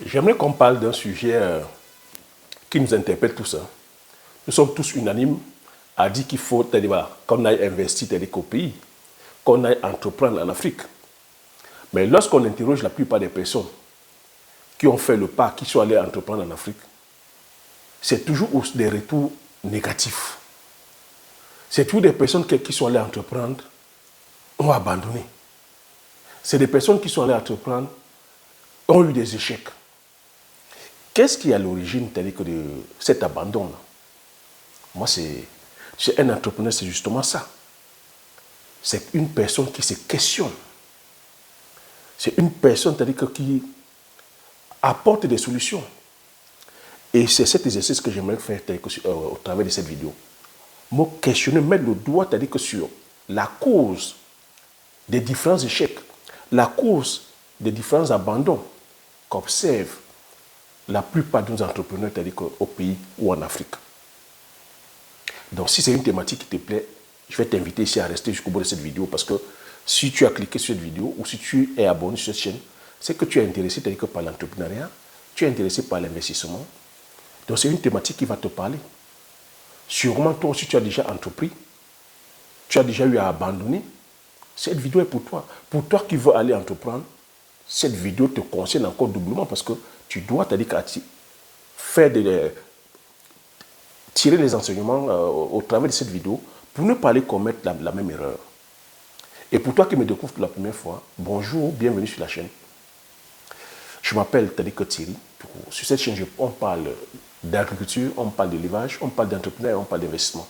J'aimerais qu'on parle d'un sujet qui nous interpelle tous. Nous sommes tous unanimes à dire qu'il faut qu'on aille investir au pays, qu'on aille entreprendre en Afrique. Mais lorsqu'on interroge la plupart des personnes qui ont fait le pas, qui sont allées entreprendre en Afrique, c'est toujours des retours négatifs. C'est toujours des personnes qui sont allées entreprendre, ont abandonné. C'est des personnes qui sont allées entreprendre, ont eu des échecs. Qu'est-ce qui est à l'origine de cet abandon-là? Moi, c'est un entrepreneur, c'est justement ça. C'est une personne qui se questionne. C'est une personne qui apporte des solutions. Et c'est cet exercice que j'aimerais faire au travers de cette vidéo. Me questionner, mettre le doigt sur la cause des différents échecs, la cause des différents abandons qu'observe la plupart de nos entrepreneurs au pays ou en Afrique. Donc, si c'est une thématique qui te plaît, je vais t'inviter ici à rester jusqu'au bout de cette vidéo parce que si tu as cliqué sur cette vidéo ou si tu es abonné sur cette chaîne, c'est que tu es intéressé par l'entrepreneuriat, tu es intéressé par l'investissement. Donc, c'est une thématique qui va te parler. Sûrement, toi aussi, tu as déjà entrepris, tu as déjà eu à abandonner. Cette vidéo est pour toi. Pour toi qui veux aller entreprendre, cette vidéo te concerne encore doublement parce que tu dois tirer les enseignements au travers de cette vidéo pour ne pas aller commettre la même erreur. Et pour toi qui me découvres pour la première fois, bonjour, bienvenue sur la chaîne. Je m'appelle Thierry. Sur cette chaîne, on parle d'agriculture, on parle d'élevage, on parle d'entrepreneuriat, on parle d'investissement.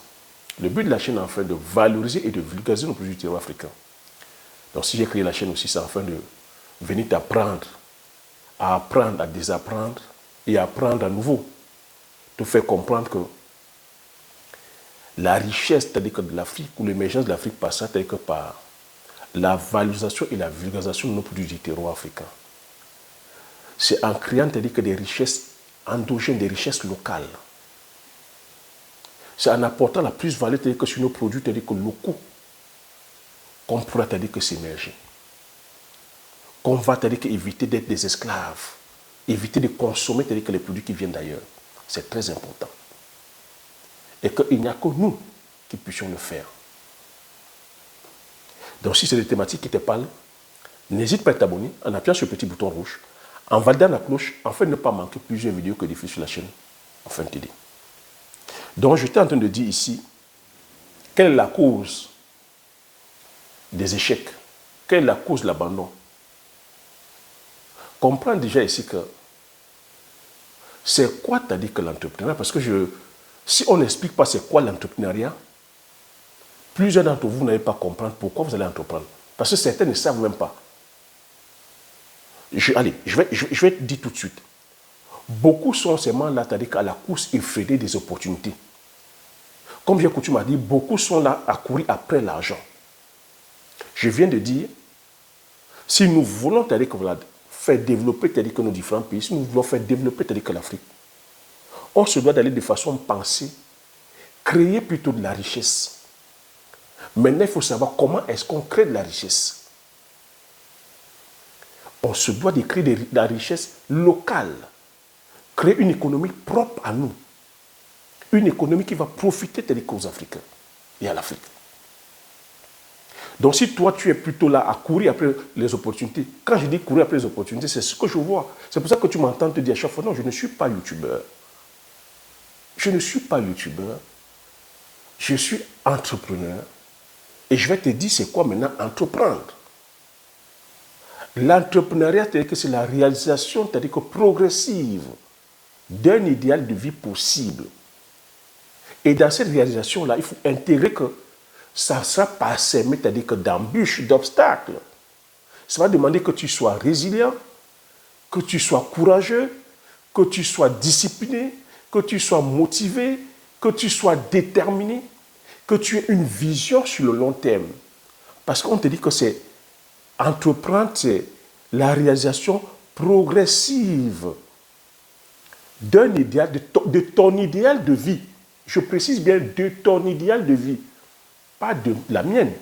Le but de la chaîne est en fait de valoriser et de vulgariser nos produits du terroir africain. Donc si j'ai créé la chaîne aussi, c'est afin de venir t'apprendre, à apprendre, à désapprendre et à apprendre à nouveau. Te faire comprendre que la richesse, c'est-à-dire que de l'Afrique ou l'émergence de l'Afrique passe, c'est-à-dire que par la valorisation et la vulgarisation de nos produits du terroir africain. C'est en créant, c'est-à-dire que des richesses endogènes, des richesses locales. C'est en apportant la plus-value, c'est-à-dire que sur nos produits, c'est-à-dire que locaux, qu'on pourra, c'est-à-dire que s'émerger. Qu'on va, c'est-à-dire que éviter d'être des esclaves, éviter de consommer, c'est-à-dire que les produits qui viennent d'ailleurs. C'est très important. Et qu'il n'y a que nous qui puissions le faire. Donc si c'est des thématiques qui te parlent, n'hésite pas à t'abonner en appuyant sur le petit bouton rouge, en validant la cloche, afin de ne pas manquer plusieurs vidéos que je diffuse sur la chaîne, afin de t'aider. Donc j'étais en train de dire ici, quelle est la cause des échecs? Quelle est la cause de l'abandon? Comprends déjà ici que c'est quoi t'as dit que l'entrepreneuriat? Parce que si on n'explique pas c'est quoi l'entrepreneuriat, plusieurs d'entre vous n'allez pas comprendre pourquoi vous allez entreprendre. Parce que certains ne savent même pas. Je vais te dire tout de suite. Beaucoup sont seulement là, c'est-à-dire qu'à la course effrénée des opportunités. Comme j'ai coutume à dire, beaucoup sont là à courir après l'argent. Je viens de dire, si nous voulons, c'est-à-dire que faire développer, c'est-à-dire que nos différents pays, si nous voulons faire développer, c'est-à-dire que l'Afrique, on se doit d'aller de façon pensée, créer plutôt de la richesse. Maintenant, il faut savoir comment est-ce qu'on crée de la richesse. On se doit de créer de la richesse locale, créer une économie propre à nous, une économie qui va profiter aux Africains et à l'Afrique. Donc si toi, tu es plutôt là à courir après les opportunités, quand je dis courir après les opportunités, c'est ce que je vois. C'est pour ça que tu m'entends te dire à chaque fois, non, je ne suis pas youtubeur. Je ne suis pas youtubeur. Je suis entrepreneur. Et je vais te dire c'est quoi maintenant entreprendre. L'entrepreneuriat, c'est-à-dire que c'est la réalisation, c'est-à-dire que progressive d'un idéal de vie possible. Et dans cette réalisation-là, il faut intégrer que ça ne sera pas semé, c'est-à-dire que d'embûches, d'obstacles. Ça va demander que tu sois résilient, que tu sois courageux, que tu sois discipliné, que tu sois motivé, que tu sois déterminé, que tu aies une vision sur le long terme. Parce qu'on te dit que c'est entreprendre, c'est la réalisation progressive d'un idéal, de ton idéal de vie. Je précise bien de ton idéal de vie. Pas de la mienne,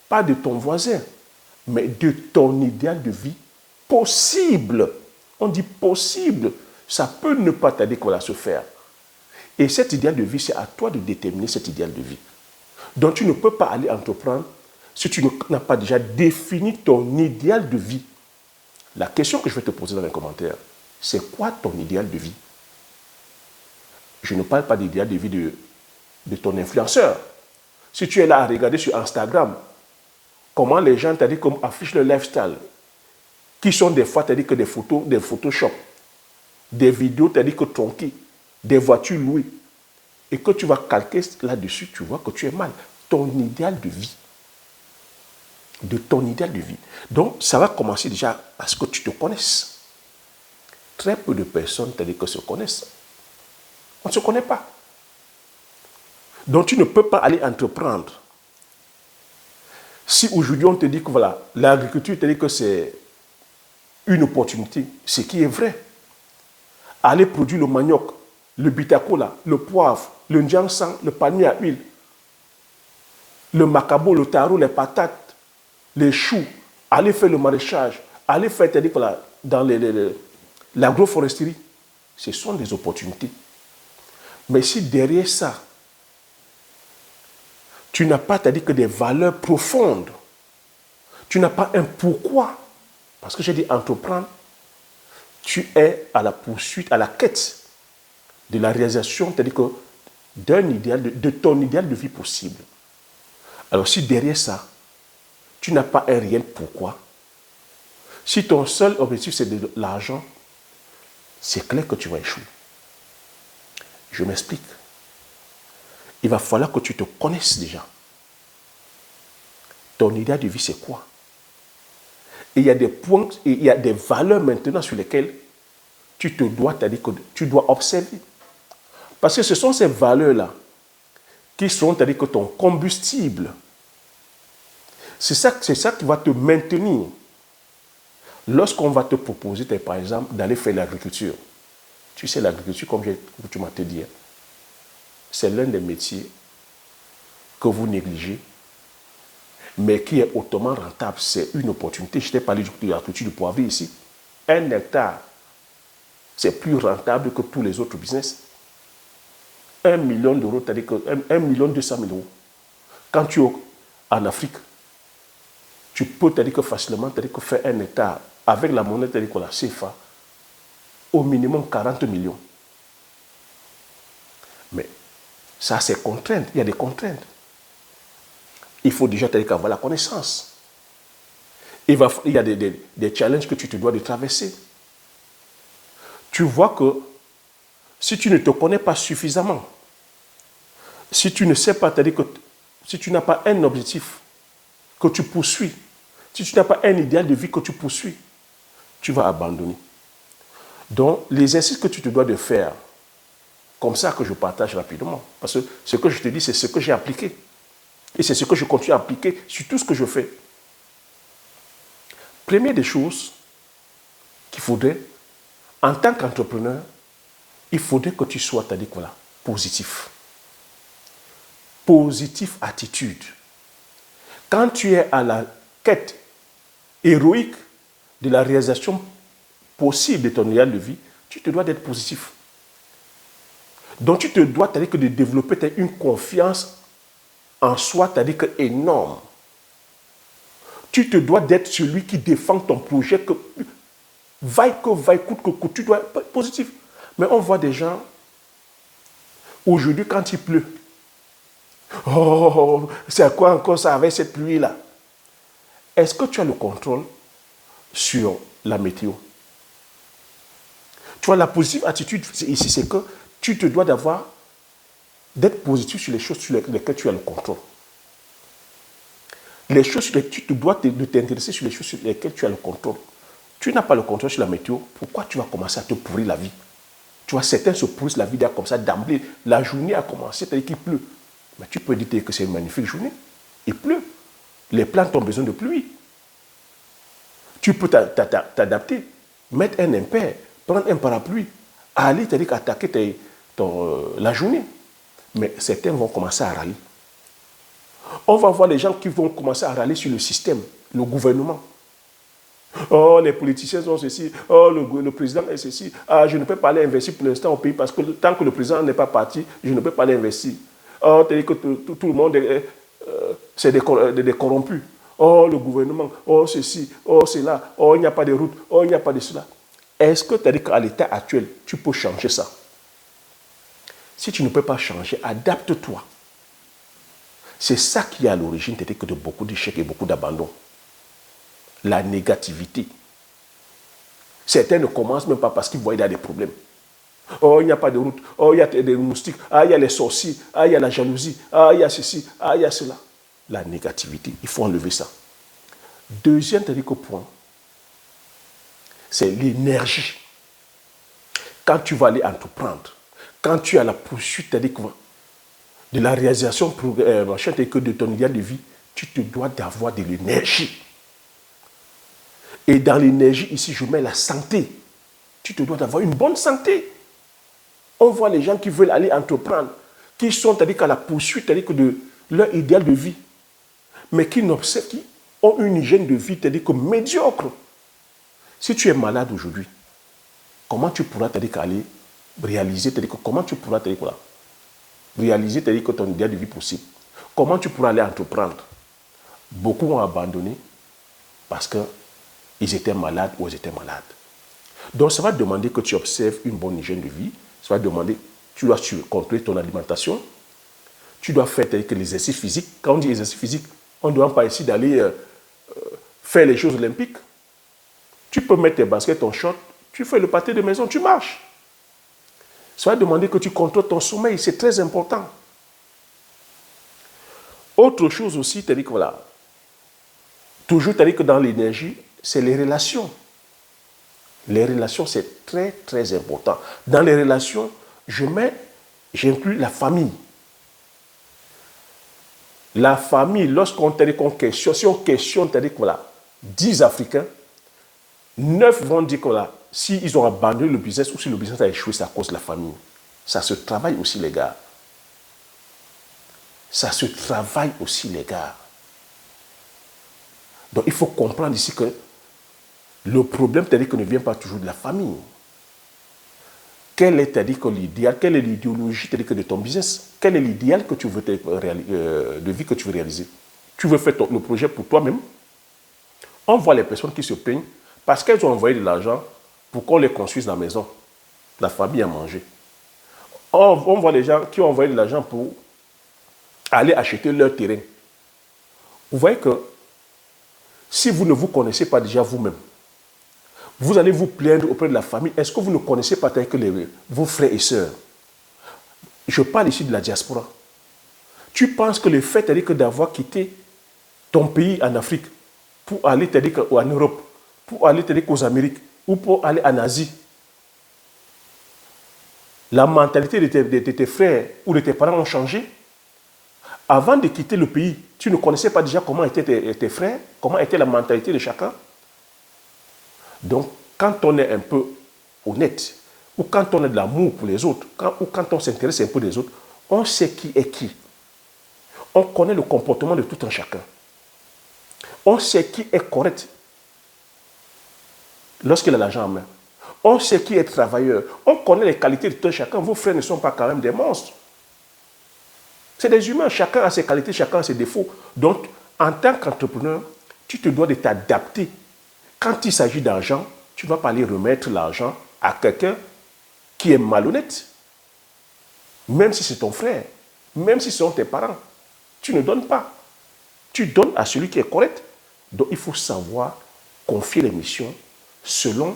pas de ton voisin, mais de ton idéal de vie possible On dit possible. Ça peut ne pas t'aider qu'on va se faire. Et cet idéal de vie, c'est à toi de déterminer cet idéal de vie. Donc tu ne peux pas aller entreprendre si tu n'as pas déjà défini ton idéal de vie. La question que je vais te poser dans les commentaires, c'est quoi ton idéal de vie? Je ne parle pas d'idéal de vie de ton influenceur. Si tu es là à regarder sur Instagram, comment les gens affichent le lifestyle, qui sont des fois, que des photos, des Photoshop, des vidéos, que tronquées, des voitures louées, et que tu vas calquer là-dessus, tu vois que tu es mal. Ton idéal de vie. De ton idéal de vie. Donc, ça va commencer déjà à ce que tu te connaisses. Très peu de personnes, que se connaissent. On ne se connaît pas. Donc, tu ne peux pas aller entreprendre. Si aujourd'hui, on te dit que voilà, l'agriculture, que c'est une opportunité, ce qui est vrai. Aller produire le manioc, le bitacola, le poivre, le njansang, le palmier à huile, le macabo, le taro, les patates, les choux, aller faire le maraîchage, aller faire dans l'agroforesterie, ce sont des opportunités. Mais si derrière ça, tu n'as pas que des valeurs profondes, tu n'as pas un pourquoi, parce que j'ai dit entreprendre, tu es à la poursuite, à la quête de la réalisation, c'est-à-dire que d'un idéal, de ton idéal de vie possible. Alors si derrière ça, tu n'as pas un réel pourquoi, si ton seul objectif c'est de l'argent, c'est clair que tu vas échouer. Je m'explique. Il va falloir que tu te connaisses déjà. Ton idéal de vie c'est quoi? Et il y a des points, et il y a des valeurs maintenant sur lesquelles tu te dois, c'est-à-dire que tu dois observer. Parce que ce sont ces valeurs-là qui sont, c'est-à-dire que ton combustible. C'est ça qui va te maintenir. Lorsqu'on va te proposer, par exemple, d'aller faire l'agriculture. Tu sais, l'agriculture, comme tu m'as dit, c'est l'un des métiers que vous négligez, mais qui est hautement rentable. C'est une opportunité. Je t'ai parlé de l'agriculture du poivrier ici. 1 hectare, c'est plus rentable que tous les autres business. 1 million d'euros, c'est-à-dire que 1 million 200 000 euros. Quand tu es en Afrique, tu peux facilement faire 1 hectare avec la monnaie la CFA au minimum 40 millions. Mais ça, c'est contrainte. Il y a des contraintes. Il faut déjà avoir la connaissance. Il y a des challenges que tu te dois de traverser. Tu vois que si tu ne te connais pas suffisamment, si tu ne sais pas, si tu n'as pas un objectif que tu poursuis, si tu n'as pas un idéal de vie que tu poursuis, tu vas abandonner. Donc, les exercices que tu te dois de faire, comme ça que je partage rapidement, parce que ce que je te dis, c'est ce que j'ai appliqué. Et c'est ce que je continue à appliquer sur tout ce que je fais. Première des choses qu'il faudrait, en tant qu'entrepreneur, il faudrait que tu sois, positif. Positive attitude. Quand tu es à la quête héroïque de la réalisation possible de ton idéal de vie, tu te dois d'être positif. Donc tu te dois de développer une confiance en soi, énorme. Tu te dois d'être celui qui défend ton projet, que vaille, coûte que coûte, tu dois être positif. Mais on voit des gens, aujourd'hui quand il pleut, oh, c'est quoi encore ça avec cette pluie-là? Est-ce que tu as le contrôle sur la météo? Tu vois, la positive attitude ici, c'est que tu te dois d'être positif sur les choses sur lesquelles tu as le contrôle. Les choses sur lesquelles tu te dois de t'intéresser sur les choses sur lesquelles tu as le contrôle. Tu n'as pas le contrôle sur la météo, pourquoi tu vas commencer à te pourrir la vie? Tu vois, certains se pourrissent la vie comme ça d'emblée. La journée a commencé, c'est-à-dire qu'il pleut. Mais tu peux dire que c'est une magnifique journée. Il pleut. Les plantes ont besoin de pluie. Tu peux t'adapter, mettre un impair, prendre un parapluie, aller attaquer la journée. Mais certains vont commencer à râler. On va voir les gens qui vont commencer à râler sur le système, le gouvernement. Oh, les politiciens sont ceci. Oh, le président est ceci. Ah, je ne peux pas aller investir pour l'instant au pays parce que tant que le président n'est pas parti, je ne peux pas aller investir. Oh, c'est-à-dire que tout le monde c'est des corrompus. Oh, le gouvernement. Oh, ceci. Oh, cela. Oh, il n'y a pas de route. Oh, il n'y a pas de cela. Est-ce que tu as dit qu'à l'état actuel, tu peux changer ça? Si tu ne peux pas changer, adapte-toi. C'est ça qui est à l'origine de beaucoup d'échecs et beaucoup d'abandon. La négativité. Certains ne commencent même pas parce qu'ils voient qu'il y a des problèmes. Oh, il n'y a pas de route. Oh, il y a des moustiques. Ah, il y a les sorciers. Ah, il y a la jalousie. Ah, il y a ceci. Ah, il y a cela. La négativité, il faut enlever ça. Deuxième point, c'est l'énergie. Quand tu vas aller entreprendre, quand tu as la poursuite de la réalisation de ton idéal de vie, tu te dois d'avoir de l'énergie. Et dans l'énergie, ici, je mets la santé. Tu te dois d'avoir une bonne santé. On voit les gens qui veulent aller entreprendre, qui sont à la poursuite de leur idéal de vie, mais qui ont une hygiène de vie médiocre. Si tu es malade aujourd'hui, comment tu pourras aller réaliser, comment tu pourras réaliser ton idéal de vie possible? Comment tu pourras aller entreprendre? Beaucoup ont abandonné parce qu'ils étaient malades ou ils étaient malades. Donc ça va demander que tu observes une bonne hygiène de vie. Ça va demander, tu dois contrôler ton alimentation. Tu dois faire l'exercice physique. Quand on dit exercice physique, on ne doit pas essayer d'aller faire les choses olympiques. Tu peux mettre tes baskets, ton short, tu fais le pâté de maison, tu marches. Ça va demander que tu contrôles ton sommeil, c'est très important. Autre chose aussi, c'est-à-dire que voilà, toujours c'est-à-dire que dans l'énergie, c'est les relations. Les relations, c'est très, très important. Dans les relations, j'inclus la famille. La famille, lorsqu'on questionne, si on questionne, c'est-à-dire que voilà, 10 Africains, 9 vont dire que voilà, s'ils ont abandonné le business ou si le business a échoué, c'est à cause de la famille. Ça se travaille aussi, les gars. Ça se travaille aussi, les gars. Donc, il faut comprendre ici que le problème, c'est-à-dire que ne vient pas toujours de la famille. Quel est, c'est-à-dire que l'idéal, quelle est l'idéologie, c'est-à-dire que de ton business? Quel est l'idéal que tu veux de vie que tu veux réaliser? Tu veux faire le projet pour toi-même? On voit les personnes qui se plaignent parce qu'elles ont envoyé de l'argent pour qu'on les construise la maison. La famille a mangé. On voit les gens qui ont envoyé de l'argent pour aller acheter leur terrain. Vous voyez que si vous ne vous connaissez pas déjà vous-même, vous allez vous plaindre auprès de la famille. Est-ce que vous ne connaissez pas que vos frères et sœurs? Je parle ici de la diaspora. Tu penses que le fait d'avoir quitté ton pays en Afrique pour aller en Europe, pour aller aux Amériques ou pour aller en Asie, la mentalité de tes frères ou de tes parents ont changé? Avant de quitter le pays, tu ne connaissais pas déjà comment étaient tes frères, comment était la mentalité de chacun? Donc, quand on est un peu honnête, ou quand on a de l'amour pour les autres, ou quand on s'intéresse un peu des autres, on sait qui est qui. On connaît le comportement de tout un chacun. On sait qui est correct lorsqu'il a l'argent en main. On sait qui est travailleur. On connaît les qualités de tout un chacun. Vos frères ne sont pas quand même des monstres. C'est des humains. Chacun a ses qualités, chacun a ses défauts. Donc, en tant qu'entrepreneur, tu te dois de t'adapter. Quand il s'agit d'argent, tu ne vas pas aller remettre l'argent à quelqu'un qui est malhonnête. Même si c'est ton frère, même si ce sont tes parents. Tu ne donnes pas. Tu donnes à celui qui est correct. Donc, il faut savoir confier les missions selon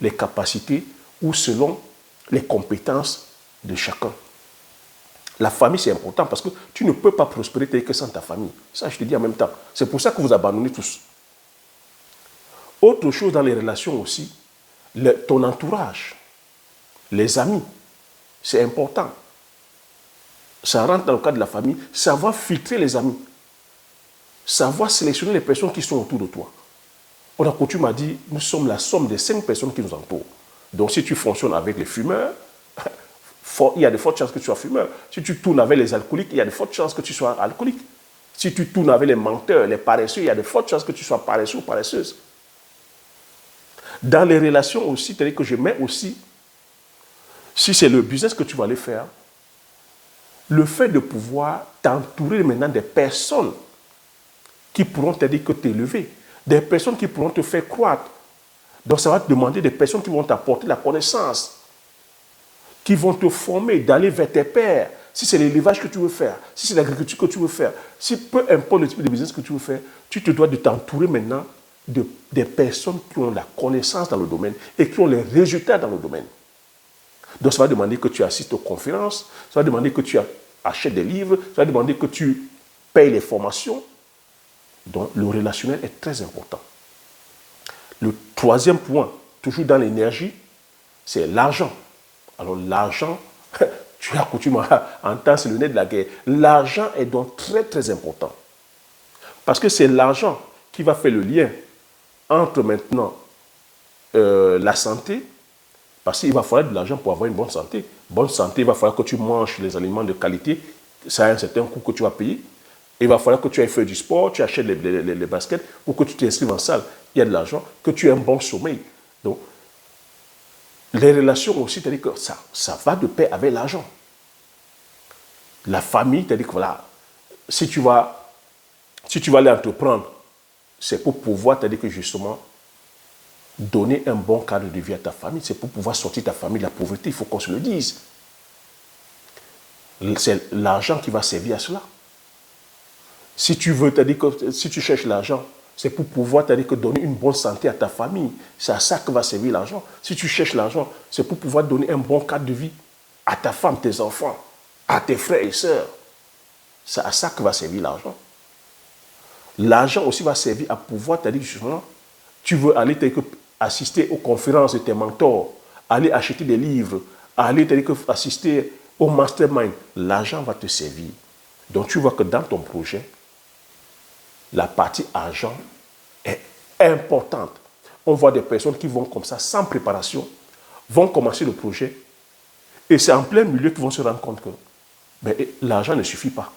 les capacités ou selon les compétences de chacun. La famille, c'est important parce que tu ne peux pas prospérer que sans ta famille. Ça, je te dis en même temps. C'est pour ça que vous abandonnez tous. Autre chose dans les relations aussi, ton entourage, les amis, c'est important. Ça rentre dans le cadre de la famille, savoir filtrer les amis, savoir sélectionner les personnes qui sont autour de toi. On a coutume à dire, nous sommes la somme des 5 personnes qui nous entourent. Donc si tu fonctionnes avec les fumeurs, il y a de fortes chances que tu sois fumeur. Si tu tournes avec les alcooliques, il y a de fortes chances que tu sois alcoolique. Si tu tournes avec les menteurs, les paresseux, il y a de fortes chances que tu sois paresseux ou paresseuse. Dans les relations aussi, c'est-à-dire que je mets aussi, si c'est le business que tu vas aller faire, le fait de pouvoir t'entourer maintenant des personnes qui pourront t'aider que t'élever, des personnes qui pourront te faire croître. Donc ça va te demander des personnes qui vont t'apporter la connaissance, qui vont te former, d'aller vers tes pairs. Si c'est l'élevage que tu veux faire, si c'est l'agriculture que tu veux faire, si peu importe le type de business que tu veux faire, tu te dois de t'entourer maintenant des personnes qui ont la connaissance dans le domaine et qui ont les résultats dans le domaine. Donc ça va demander que tu assistes aux conférences, ça va demander que tu achètes des livres, ça va demander que tu payes les formations. Donc le relationnel est très important. Le troisième point, toujours dans l'énergie, c'est l'argent. Alors l'argent, tu as coutume à entendre, c'est le nez de la guerre. L'argent est donc très très important. Parce que c'est l'argent qui va faire le lien entre maintenant la santé, parce qu'il va falloir de l'argent pour avoir une bonne santé. Bonne santé, il va falloir que tu manges les aliments de qualité, ça a un certain coût que tu vas payer. Il va falloir que tu ailles faire du sport, tu achètes les baskets, ou que tu t'inscrives en salle, il y a de l'argent, que tu aies un bon sommeil. Donc, les relations aussi, c'est-à-dire que ça va de pair avec l'argent. La famille, c'est-à-dire que voilà, si tu vas aller entreprendre, c'est pour pouvoir, c'est-à-dire que justement, donner un bon cadre de vie à ta famille, c'est pour pouvoir sortir ta famille de la pauvreté, il faut qu'on se le dise. C'est l'argent qui va servir à cela. Si tu veux, c'est-à-dire que si tu cherches l'argent, c'est pour pouvoir, c'est-à-dire que donner une bonne santé à ta famille. C'est à ça que va servir l'argent. Si tu cherches l'argent, c'est pour pouvoir donner un bon cadre de vie à ta femme, tes enfants, à tes frères et sœurs. C'est à ça que va servir l'argent. L'argent aussi va servir à pouvoir, c'est-à-dire justement, tu veux aller assister aux conférences de tes mentors, aller acheter des livres, aller assister au mastermind. L'argent va te servir. Donc tu vois que dans ton projet, la partie argent est importante. On voit des personnes qui vont comme ça, sans préparation, vont commencer le projet. Et c'est en plein milieu qu'ils vont se rendre compte que l'argent ne suffit pas.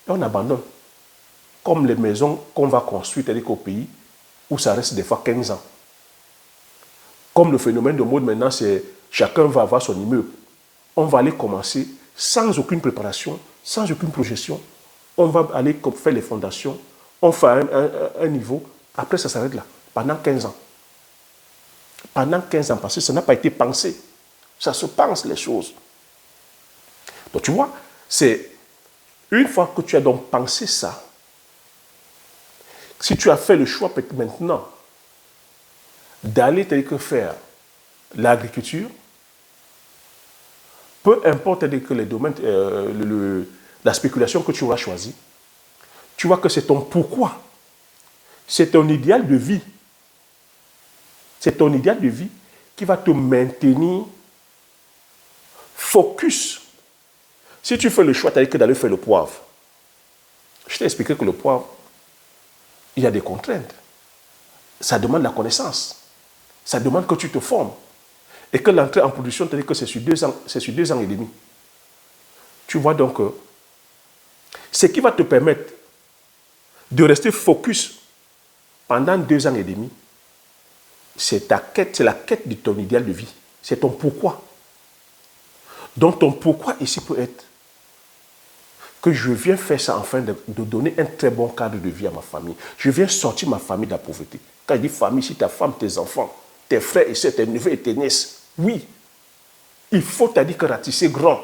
Et on abandonne. Comme les maisons qu'on va construire au pays, où ça reste des fois 15 ans. Comme le phénomène de mode maintenant, c'est chacun va avoir son immeuble. On va aller commencer sans aucune préparation, sans aucune projection. On va aller faire les fondations. On fait un niveau, après ça s'arrête là, pendant 15 ans. Pendant 15 ans, parce que ça n'a pas été pensé. Ça se pense les choses. Donc tu vois, c'est une fois que tu as donc pensé ça, si tu as fait le choix maintenant d'aller faire l'agriculture, peu importe les domaines, la spéculation que tu auras choisi, tu vois que c'est ton pourquoi. C'est ton idéal de vie. C'est ton idéal de vie qui va te maintenir focus. Si tu fais le choix d'aller faire le poivre, je t'ai expliqué que le poivre, il y a des contraintes. Ça demande la connaissance. Ça demande que tu te formes. Et que l'entrée en production, c'est-à-dire que c'est sur 2 ans, c'est sur 2 ans et demi. Tu vois donc, ce qui va te permettre de rester focus pendant 2 ans et demi, c'est ta quête, c'est la quête de ton idéal de vie. C'est ton pourquoi. Donc ton pourquoi ici peut être que je viens faire ça afin de donner un très bon cadre de vie à ma famille. Je viens sortir ma famille de la pauvreté. Quand je dis famille, c'est ta femme, tes enfants, tes frères et sœurs, tes neveux et tes nièces. Oui, il faut t'aider que ratisser grand.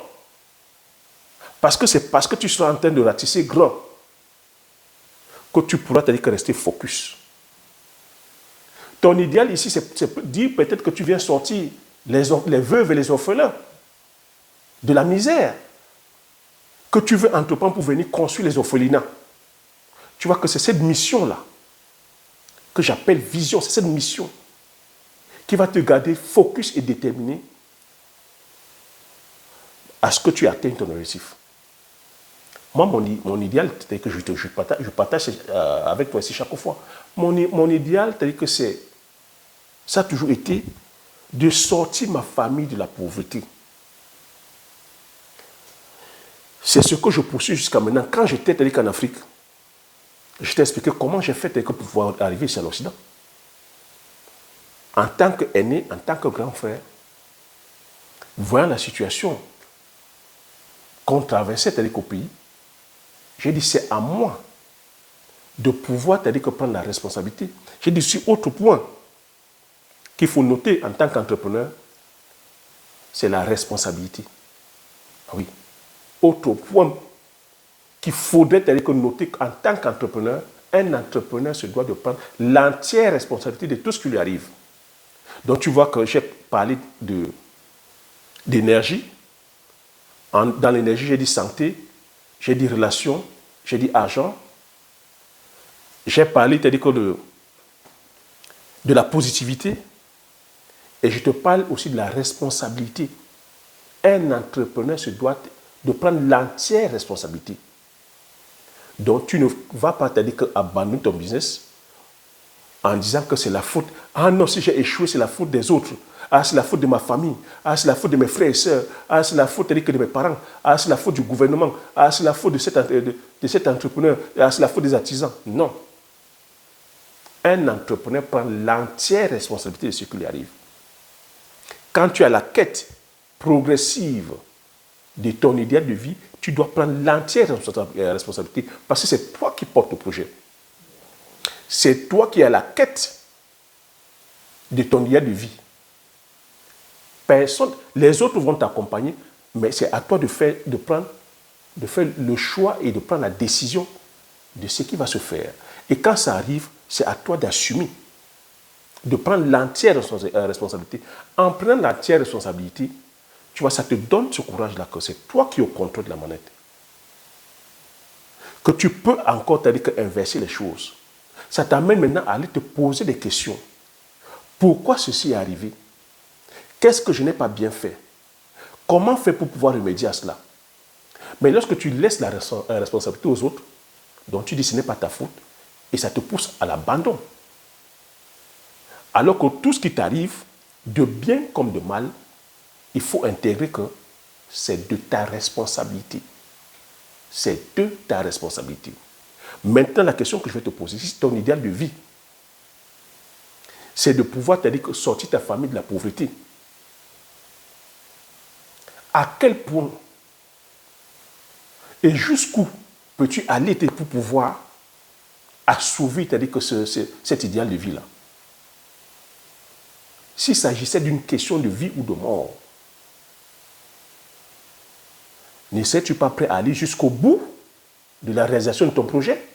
Parce que c'est parce que tu seras en train de ratisser grand que tu pourras t'aider que rester focus. Ton idéal ici, c'est dire peut-être que tu viens sortir les veuves et les orphelins de la misère, que tu veux entreprendre pour venir construire les orphelinats. Tu vois que c'est cette mission-là que j'appelle vision, c'est cette mission qui va te garder focus et déterminé à ce que tu atteignes ton objectif. Moi, mon idéal, c'est que je partage avec toi ici chaque fois. Mon idéal, c'est que ça a toujours été de sortir ma famille de la pauvreté. C'est ce que je poursuis jusqu'à maintenant. Quand j'étais en Afrique, je t'ai expliqué comment j'ai fait pour pouvoir arriver ici en Occident. en tant qu'aîné, en tant que grand frère, voyant la situation qu'on traversait tel qu'au pays, j'ai dit c'est à moi de pouvoir prendre la responsabilité. J'ai dit aussi autre point qu'il faut noter en tant qu'entrepreneur, c'est la responsabilité. Oui. Autre point qu'il faudrait noter en tant qu'entrepreneur, un entrepreneur se doit de prendre l'entière responsabilité de tout ce qui lui arrive. Donc tu vois que j'ai parlé d'énergie. Dans l'énergie, j'ai dit santé, j'ai dit relation, j'ai dit argent. J'ai parlé de la positivité. Et je te parle aussi de la responsabilité. Un entrepreneur se doit de prendre l'entière responsabilité. Donc tu ne vas pas abandonner ton business en disant que c'est la faute. Ah non, si j'ai échoué, c'est la faute des autres. Ah, c'est la faute de ma famille. Ah, c'est la faute de mes frères et sœurs. Ah, c'est la faute de mes parents. Ah, c'est la faute du gouvernement. Ah, c'est la faute de cet entrepreneur. Ah, c'est la faute des artisans. Non. Un entrepreneur prend l'entière responsabilité de ce qui lui arrive. Quand tu as la quête progressive de ton idéal de vie, tu dois prendre l'entière responsabilité parce que c'est toi qui portes le projet. C'est toi qui as la quête de ton idéal de vie. Personne, les autres vont t'accompagner, mais c'est à toi de faire le choix et de prendre la décision de ce qui va se faire. Et quand ça arrive, c'est à toi d'assumer, de prendre l'entière responsabilité. En prenant l'entière responsabilité, tu vois, ça te donne ce courage-là que c'est toi qui es au contrôle de la manette. Que tu peux encore inverser les choses. Ça t'amène maintenant à aller te poser des questions. Pourquoi ceci est arrivé? Qu'est-ce que je n'ai pas bien fait? Comment faire pour pouvoir remédier à cela? Mais lorsque tu laisses la responsabilité aux autres, donc tu dis ce n'est pas ta faute, et ça te pousse à l'abandon. Alors que tout ce qui t'arrive, de bien comme de mal, il faut intégrer que c'est de ta responsabilité. C'est de ta responsabilité. Maintenant, la question que je vais te poser, si ton idéal de vie, c'est de pouvoir sortir ta famille de la pauvreté, à quel point et jusqu'où peux-tu aller pour pouvoir assouvir cet idéal de vie-là? S'il s'agissait d'une question de vie ou de mort, ne serais-tu pas prêt à aller jusqu'au bout de la réalisation de ton projet?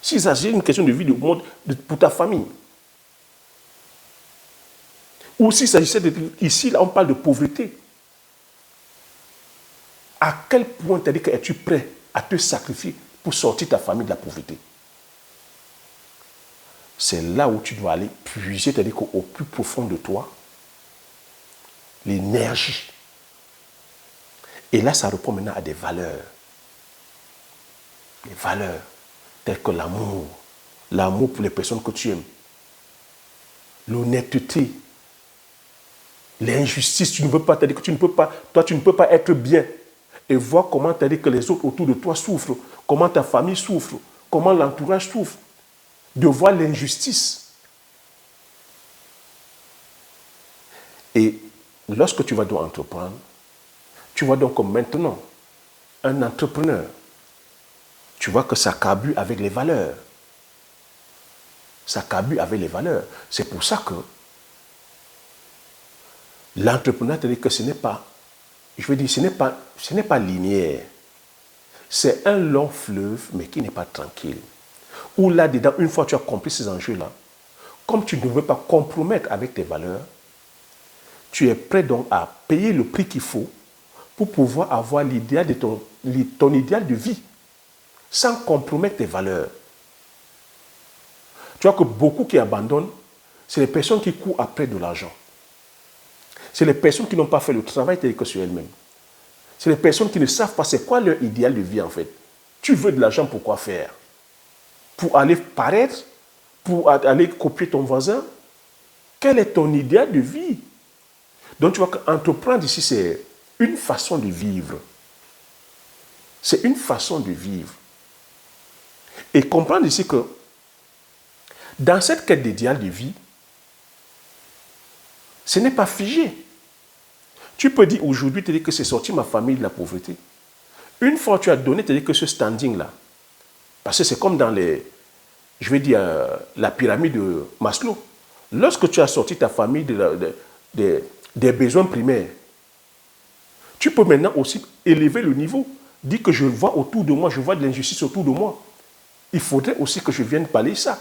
S'il s'agissait d'une question de vie ou de mort pour ta famille, ou s'il s'agissait ici, là, on parle de pauvreté, à quel point es-tu prêt à te sacrifier pour sortir ta famille de la pauvreté? C'est là où tu dois aller puiser, au plus profond de toi, l'énergie. Et là, ça répond maintenant à des valeurs. Des valeurs telles que l'amour. L'amour pour les personnes que tu aimes. L'honnêteté. L'injustice. Tu ne veux pas, toi, tu ne peux pas être bien et voir comment que les autres autour de toi souffrent, comment ta famille souffre, comment l'entourage souffre. De voir l'injustice. Et lorsque tu vas donc entreprendre, tu vois donc comme maintenant, un entrepreneur, tu vois que ça carbure avec les valeurs. Ça carbure avec les valeurs. C'est pour ça que l'entrepreneur te dit que ce n'est pas, je veux dire, ce n'est pas linéaire. C'est un long fleuve, mais qui n'est pas tranquille. Où là-dedans, une fois que tu as compris ces enjeux-là, comme tu ne veux pas compromettre avec tes valeurs, tu es prêt donc à payer le prix qu'il faut pour pouvoir avoir l'idéal de ton idéal de vie, sans compromettre tes valeurs. Tu vois que beaucoup qui abandonnent, c'est les personnes qui courent après de l'argent. C'est les personnes qui n'ont pas fait le travail tel que sur elles-mêmes. C'est les personnes qui ne savent pas c'est quoi leur idéal de vie en fait. Tu veux de l'argent pour quoi faire? Pour aller paraître? Pour aller copier ton voisin? Quel est ton idéal de vie? Donc tu vois qu'entreprendre ici, c'est une façon de vivre. C'est une façon de vivre. Et comprendre ici que dans cette quête d'idéal de vie, Ce n'est pas figé. Tu peux dire aujourd'hui, tu dis que c'est sorti ma famille de la pauvreté. Une fois que tu as donné, tu dis que ce standing-là, parce que c'est comme dans je vais dire, la pyramide de Maslow. Lorsque tu as sorti ta famille des besoins primaires, tu peux maintenant aussi élever le niveau. Dis que je vois autour de moi, je vois de l'injustice autour de moi. Il faudrait aussi que je vienne parler ça.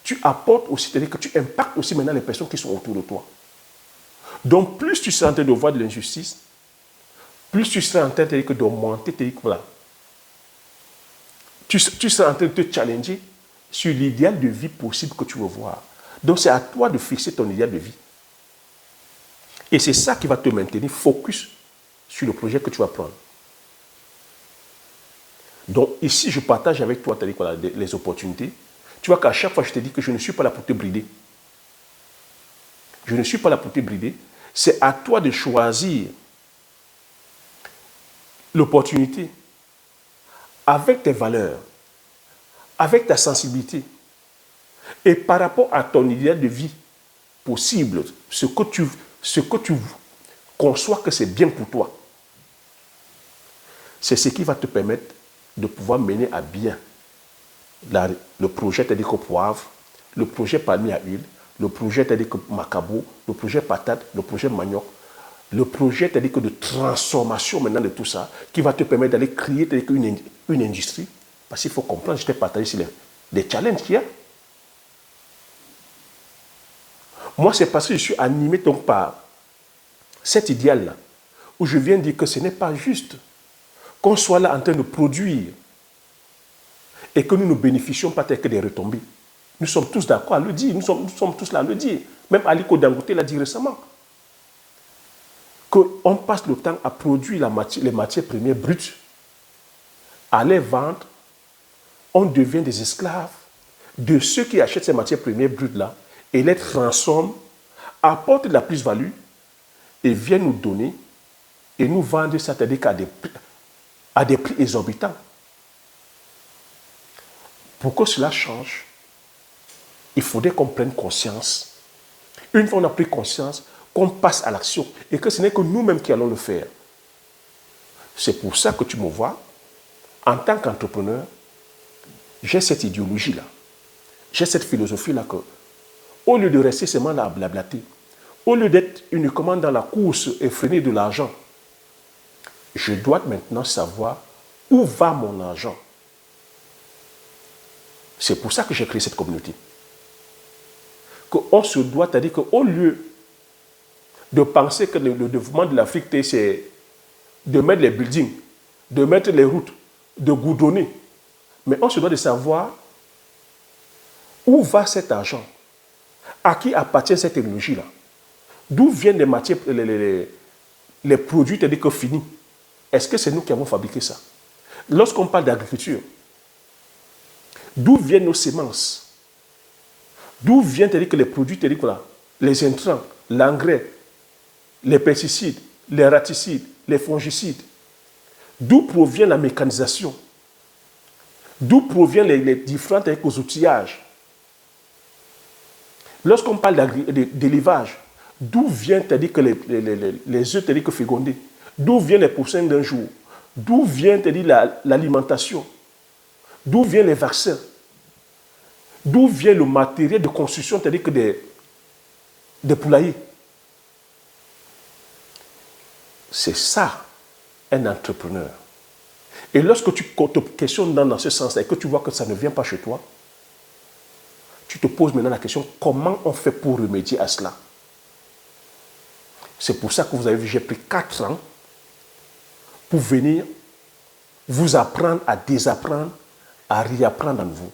Tu apportes aussi, c'est-à-dire que tu impactes aussi maintenant les personnes qui sont autour de toi. Donc, plus tu seras en train de voir de l'injustice, plus tu seras en train d'augmenter, voilà. Tu seras en train de te challenger sur l'idéal de vie possible que tu veux voir. Donc, c'est à toi de fixer ton idéal de vie. Et c'est ça qui va te maintenir focus sur le projet que tu vas prendre. Donc, ici, je partage avec toi les opportunités. Tu vois qu'à chaque fois, je te dis que je ne suis pas là pour te brider. Je ne suis pas là pour te brider. C'est à toi de choisir l'opportunité avec tes valeurs, avec ta sensibilité et par rapport à ton idéal de vie possible, ce que tu conçois que c'est bien pour toi. C'est ce qui va te permettre de pouvoir mener à bien le projet Tadiko Poivre, le projet Palmier à huile, le projet Tadiko Macabo, le projet Patate, le projet Manioc, le projet Tadiko de transformation maintenant de tout ça, qui va te permettre d'aller créer une industrie. Parce qu'il faut comprendre, je t'ai partagé sur les challenges qu'il y a. Moi, c'est parce que je suis animé donc par cet idéal-là, où je viens dire que ce n'est pas juste qu'on soit là en train de produire et que nous ne bénéficions pas que des retombées. Nous sommes tous d'accord à le dire, nous sommes tous là à le dire. Même Aliko Dangote l'a dit récemment. Qu'on passe le temps à produire les matières premières brutes, à les vendre, on devient des esclaves de ceux qui achètent ces matières premières brutes-là et les transforment, apportent de la plus-value et viennent nous donner et nous vendre ça à des prix exorbitants. Pour que cela change, il faudrait qu'on prenne conscience. Une fois qu'on a pris conscience, qu'on passe à l'action et que ce n'est que nous-mêmes qui allons le faire. C'est pour ça que tu me vois, en tant qu'entrepreneur, j'ai cette idéologie-là, j'ai cette philosophie-là que, au lieu de rester seulement là à blablater, au lieu d'être uniquement dans la course effrénée de l'argent, je dois maintenant savoir où va mon argent. C'est pour ça que j'ai créé cette communauté. Qu'on se doit, c'est-à-dire qu'au lieu de penser que le développement de l'Afrique, c'est de mettre les buildings, de mettre les routes, de goudronner, mais on se doit de savoir où va cet argent, à qui appartient cette technologie-là, d'où viennent les matières, les produits, c'est-à-dire que finis. Est-ce que c'est nous qui avons fabriqué ça? Lorsqu'on parle d'agriculture, d'où viennent nos semences? D'où viennent que les produits, les intrants, l'engrais, les pesticides, les raticides, les fongicides? D'où provient la mécanisation? D'où proviennent les différents outillages? Lorsqu'on parle d'élevage, d'où viennent que les œufs fécondés? D'où viennent les poussins d'un jour? D'où vient l'alimentation? D'où viennent les vaccins? D'où vient le matériel de construction, c'est-à-dire que des poulaillers? C'est ça, un entrepreneur. Et lorsque tu te questionnes dans ce sens-là et que tu vois que ça ne vient pas chez toi, tu te poses maintenant la question, comment on fait pour remédier à cela? C'est pour ça que vous avez vu, j'ai pris 4 ans pour venir vous apprendre à désapprendre, à réapprendre à nouveau.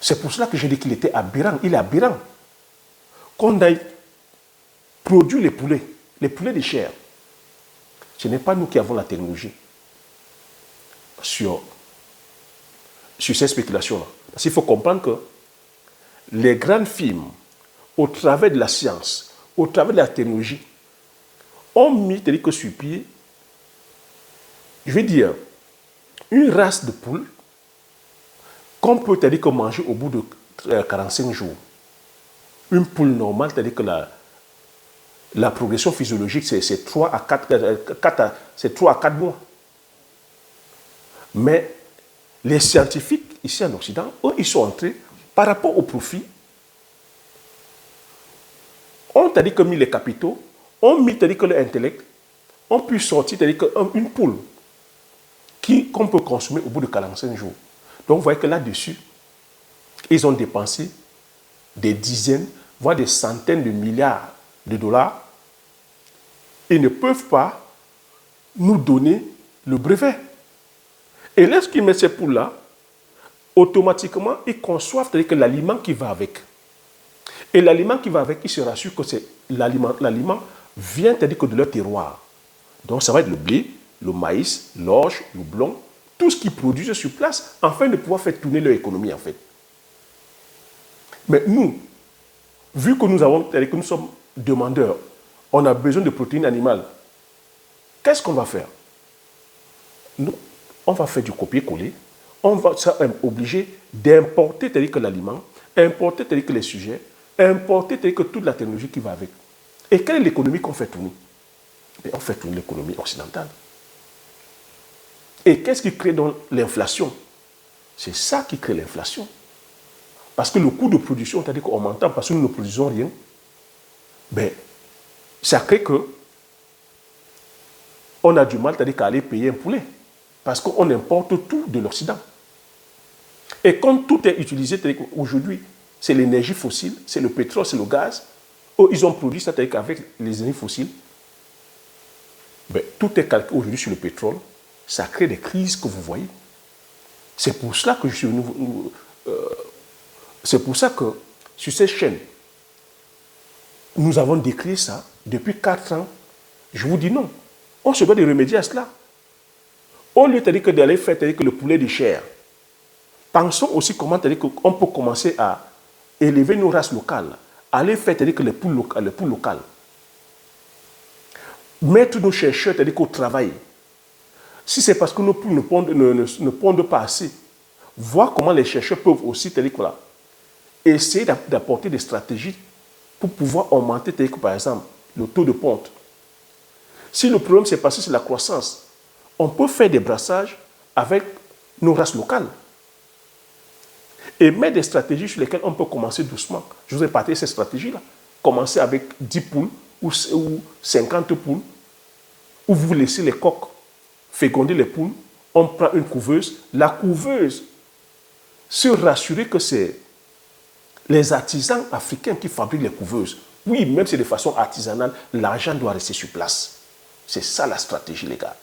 C'est pour cela que j'ai dit qu'il était aberrant. Il est aberrant. Qu'on aille produire les poulets de chair. Ce n'est pas nous qui avons la technologie sur ces spéculations-là. Parce qu'il faut comprendre que les grandes firmes, au travers de la science, au travers de la technologie, ont mis sur pied, je vais dire, une race de poules qu'on peut manger au bout de 45 jours. Une poule normale, c'est-à-dire que La progression physiologique, c'est 3 à 4 mois. Mais les scientifiques ici en Occident, eux, ils sont entrés par rapport au profit. On t'a dit que mis les capitaux, on mis que l'intellect, on peut sortir une poule qu'on peut consommer au bout de 45 jours. Donc vous voyez que là-dessus, ils ont dépensé des dizaines, voire des centaines de milliards de dollars. Ils ne peuvent pas nous donner le brevet. Et lorsqu'ils mettent ces poules-là, automatiquement, ils conçoivent que l'aliment qui va avec. Et l'aliment qui va avec, ils se rassurent que c'est l'aliment vient que de leur terroir. Donc ça va être le blé, le maïs, l'orge, le blond, tout ce qu'ils produisent sur place, afin de pouvoir faire tourner leur économie en fait. Mais nous, vu que nous sommes demandeurs, on a besoin de protéines animales, qu'est-ce qu'on va faire? Nous, on va faire du copier-coller, on va obligé d'importer l'aliment, importer les sujets, importer toute la technologie qui va avec. Et quelle est l'économie qu'on fait tourner? On fait tourner l'économie occidentale. Et qu'est-ce qui crée donc l'inflation? C'est ça qui crée l'inflation. Parce que le coût de production, c'est-à-dire qu'on m'entend parce que nous ne produisons rien, ça crée que on a du mal, c'est-à-dire qu'à aller payer un poulet. Parce qu'on importe tout de l'Occident. Et quand tout est utilisé, c'est-à-dire qu'aujourd'hui, c'est l'énergie fossile, c'est le pétrole, c'est le gaz. Ils ont produit ça, c'est-à-dire qu'avec les énergies fossiles, tout est calqué aujourd'hui sur le pétrole. Ça crée des crises que vous voyez. C'est pour cela que c'est pour ça que sur ces chaînes, nous avons décrit ça depuis 4 ans. Je vous dis non. On se doit de remédier à cela. Au lieu d'aller faire le poulet de chair, pensons aussi comment on peut commencer à élever nos races locales, aller faire les poules locales. Mettre nos chercheurs au travail. Si c'est parce que nos poules ne pondent pas assez, voir comment les chercheurs peuvent aussi essayer d'apporter des stratégies pour pouvoir augmenter, par exemple, le taux de ponte. Si le problème c'est parce que c'est la croissance, on peut faire des brassages avec nos races locales et mettre des stratégies sur lesquelles on peut commencer doucement. Je vous ai parlé de ces stratégies-là. Commencer avec 10 poules ou 50 poules, où vous laissez les coques féconder les poules, on prend une couveuse. La couveuse, se rassurer que c'est les artisans africains qui fabriquent les couveuses. Oui, même si c'est de façon artisanale, l'argent doit rester sur place. C'est ça la stratégie, les gars.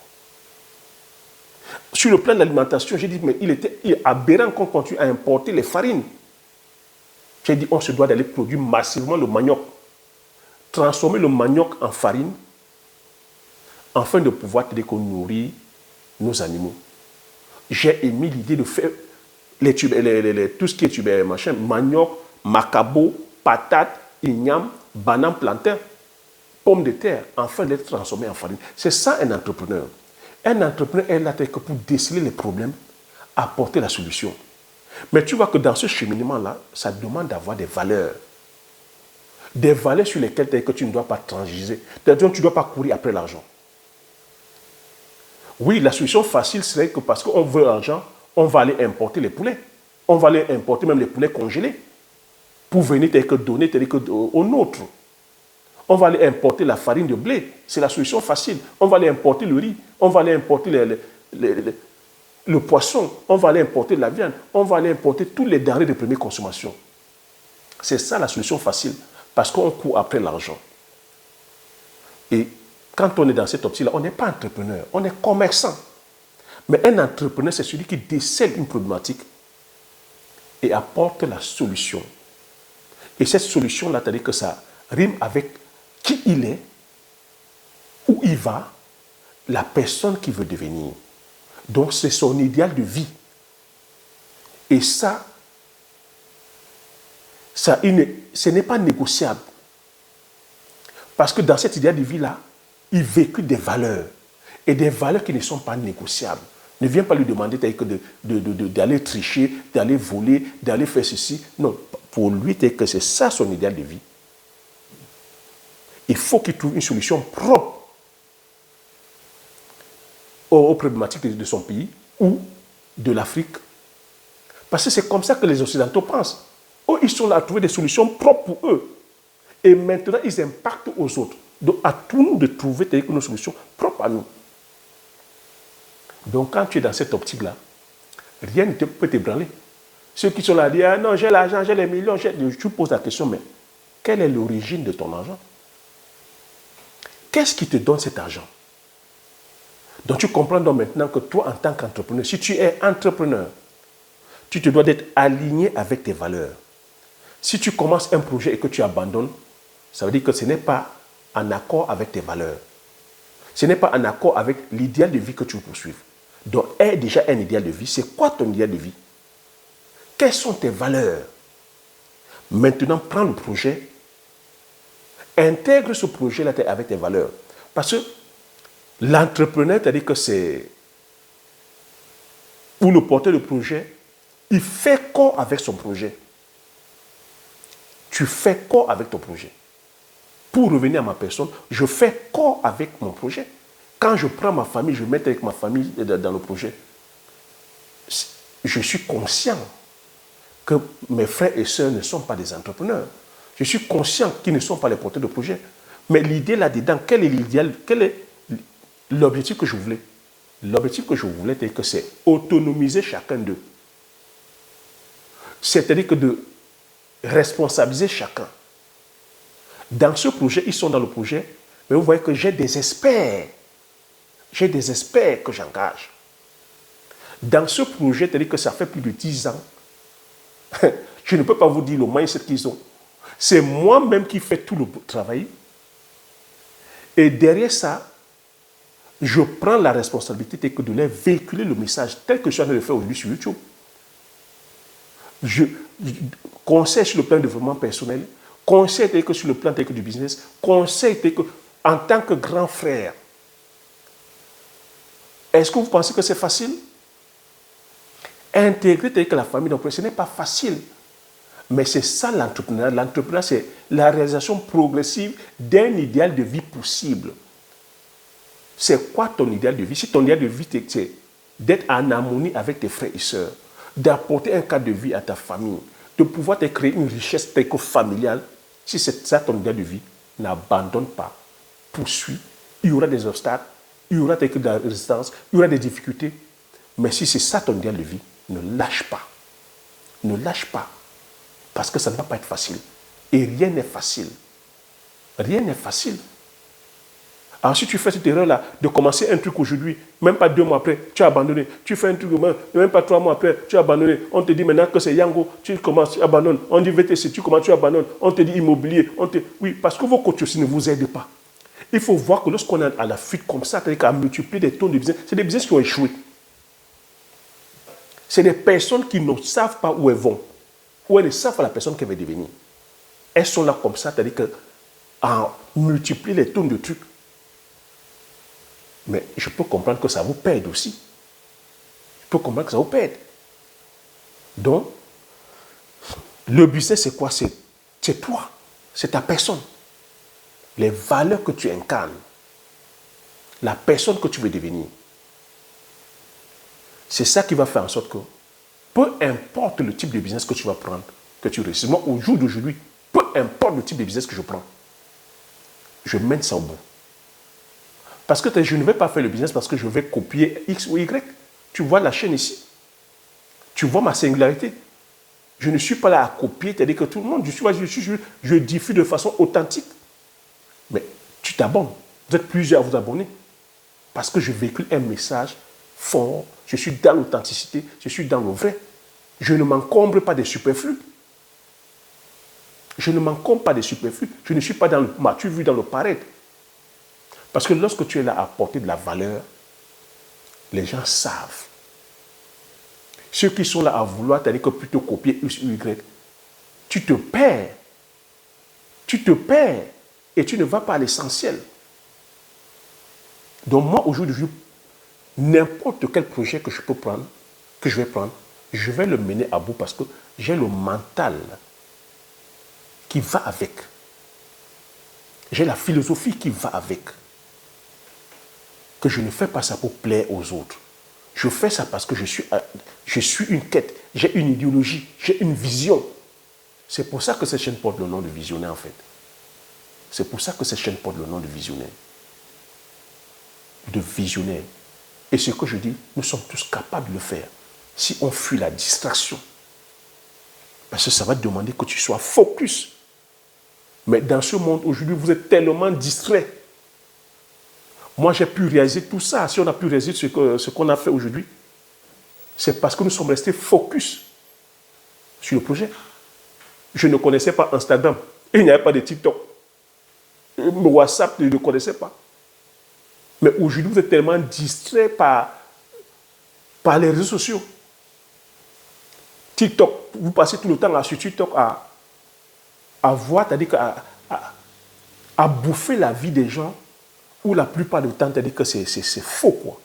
Sur le plan de l'alimentation, j'ai dit, mais il était aberrant qu'on continue à importer les farines. J'ai dit, on se doit d'aller produire massivement le manioc. Transformer le manioc en farine, afin de pouvoir nourrir nos animaux. J'ai émis l'idée de faire tout ce qui est manioc, macabo, patate, igname, banane, plantain, pommes de terre, afin d'être transformé en farine. C'est ça un entrepreneur. Un entrepreneur est là pour déceler les problèmes, apporter la solution. Mais tu vois que dans ce cheminement-là, ça demande d'avoir des valeurs. Des valeurs sur lesquelles tu ne dois pas transiger. Tu ne dois pas courir après l'argent. Oui, la solution facile serait que parce qu'on veut l'argent, on va aller importer les poulets. On va aller importer même les poulets congelés pour venir donner aux nôtres. On va aller importer la farine de blé. C'est la solution facile. On va aller importer le riz. On va aller importer le poisson. On va aller importer la viande. On va aller importer tous les denrées de première consommation. C'est ça la solution facile. Parce qu'on court après l'argent. Et quand on est dans cette optique-là, on n'est pas entrepreneur. On est commerçant. Mais un entrepreneur, c'est celui qui décèle une problématique et apporte la solution. Et cette solution-là, c'est-à-dire que ça rime avec qui il est, où il va, la personne qui veut devenir. Donc, c'est son idéal de vie. Et ça ce n'est pas négociable. Parce que dans cet idéal de vie-là, il véhicule des valeurs. Et des valeurs qui ne sont pas négociables. Ne viens pas lui demander d'aller tricher, d'aller voler, d'aller faire ceci. Non, pour lui, c'est ça son idéal de vie. Il faut qu'il trouve une solution propre aux problématiques de son pays ou de l'Afrique. Parce que c'est comme ça que les Occidentaux pensent. Eux, ils sont là à trouver des solutions propres pour eux. Et maintenant, ils impactent aux autres. Donc, à tout nous de trouver nos solutions propres à nous. Donc, quand tu es dans cette optique-là, rien ne peut t'ébranler. Ceux qui sont là disent, ah non, j'ai l'argent, j'ai les millions, tu poses la question, mais quelle est l'origine de ton argent? Qu'est-ce qui te donne cet argent? Donc, tu comprends donc maintenant que toi, en tant qu'entrepreneur, si tu es entrepreneur, tu te dois d'être aligné avec tes valeurs. Si tu commences un projet et que tu abandonnes, ça veut dire que ce n'est pas en accord avec tes valeurs. Ce n'est pas en accord avec l'idéal de vie que tu veux poursuivre. Donc, est déjà un idéal de vie. C'est quoi ton idéal de vie? Quelles sont tes valeurs? Maintenant, prends le projet, intègre ce projet-là avec tes valeurs. Parce que l'entrepreneur, c'est-à-dire que c'est... ou le porteur de projet, il fait corps avec son projet. Tu fais corps avec ton projet. Pour revenir à ma personne, je fais corps avec mon projet. Quand je prends ma famille, je mets avec ma famille dans le projet. Je suis conscient que mes frères et sœurs ne sont pas des entrepreneurs. Je suis conscient qu'ils ne sont pas les porteurs de projet. Mais l'idée là-dedans, quel est l'idéal? Quel est l'objectif que je voulais? L'objectif que je voulais, c'est autonomiser chacun d'eux. C'est-à-dire que de responsabiliser chacun. Dans ce projet, ils sont dans le projet, mais vous voyez que j'ai des experts. J'ai des experts que j'engage. Dans ce projet, c'est-à-dire que ça fait plus de 10 ans, je ne peux pas vous dire le mindset qu'ils ont. C'est moi-même qui fais tout le travail. Et derrière ça, je prends la responsabilité de leur véhiculer le message tel que je suis en train de le faire aujourd'hui sur YouTube. Je conseille sur le plan de développement personnel, conseille tel que sur le plan tel que du business, conseille tel que en tant que grand frère. Est-ce que vous pensez que c'est facile? Intégrer tel que la famille d'emploi, ce n'est pas facile. Mais c'est ça l'entrepreneuriat. L'entrepreneuriat, c'est la réalisation progressive d'un idéal de vie possible. C'est quoi ton idéal de vie? Si ton idéal de vie, c'est d'être en harmonie avec tes frères et sœurs, d'apporter un cadre de vie à ta famille, de pouvoir te créer une richesse familiale, si c'est ça ton idéal de vie, n'abandonne pas. Poursuis. Il y aura des obstacles, il y aura de la résistance, il y aura des difficultés. Mais si c'est ça ton idéal de vie, ne lâche pas. Ne lâche pas. Parce que ça ne va pas être facile. Et rien n'est facile. Rien n'est facile. Alors si tu fais cette erreur-là, de commencer un truc aujourd'hui, même pas 2 mois après, tu as abandonné. Tu fais un truc, même pas 3 mois après, tu as abandonné. On te dit maintenant que c'est Yango, tu commences, tu abandonnes. On dit VTC, tu commences, tu abandonnes. On te dit immobilier. Oui, parce que vos coachs aussi ne vous aident pas. Il faut voir que lorsqu'on est à la fuite comme ça, c'est-à-dire qu'à multiplier des taux de business, c'est des business qui ont échoué. C'est des personnes qui ne savent pas où elles vont. Ou elles ne savent pas la personne qu'elle va devenir. Elles sont là comme ça, c'est-à-dire qu'à multiplier les tonnes de trucs. Mais je peux comprendre que ça vous pède aussi. Je peux comprendre que ça vous pède. Donc, le business, c'est quoi? C'est toi. C'est ta personne. Les valeurs que tu incarnes. La personne que tu veux devenir. C'est ça qui va faire en sorte que, peu importe le type de business que tu vas prendre, que tu réussis. Moi, au jour d'aujourd'hui, peu importe le type de business que je prends, je mène ça au bout. Parce que je ne vais pas faire le business parce que je vais copier X ou Y. Tu vois la chaîne ici. Tu vois ma singularité. Je ne suis pas là à copier, c'est-à-dire que tout le monde, je diffuse de façon authentique. Mais tu t'abonnes. Vous êtes plusieurs à vous abonner. Parce que je véhicule un message fort. Je suis dans l'authenticité. Je suis dans le vrai. Je ne m'encombre pas des superflus. Je ne m'encombre pas des superflus. Je ne suis pas dans le m'as-tu vu dans le paraître. Parce que lorsque tu es là à apporter de la valeur, les gens savent. Ceux qui sont là à vouloir, c'est-à-dire que plutôt copier X ou Y, tu te perds. Tu te perds et tu ne vas pas à l'essentiel. Donc moi, aujourd'hui, n'importe quel projet que je peux prendre, que je vais prendre, je vais le mener à bout parce que j'ai le mental qui va avec. J'ai la philosophie qui va avec. Que je ne fais pas ça pour plaire aux autres. Je fais ça parce que je suis une quête, j'ai une idéologie, j'ai une vision. C'est pour ça que cette chaîne porte le nom de visionnaire en fait. C'est pour ça que cette chaîne porte le nom de visionnaire. De visionnaire. Et ce que je dis, nous sommes tous capables de le faire. Si on fuit la distraction. Parce que ça va te demander que tu sois focus. Mais dans ce monde, aujourd'hui, vous êtes tellement distrait. Moi, j'ai pu réaliser tout ça. Si on a pu réaliser ce qu'on a fait aujourd'hui, c'est parce que nous sommes restés focus sur le projet. Je ne connaissais pas Instagram. Il n'y avait pas de TikTok. WhatsApp, je ne connaissais pas. Mais aujourd'hui, vous êtes tellement distrait par les réseaux sociaux. TikTok, vous passez tout le temps là sur TikTok à voir, c'est-à-dire à bouffer la vie des gens, où la plupart du temps, c'est-à-dire que c'est faux, quoi.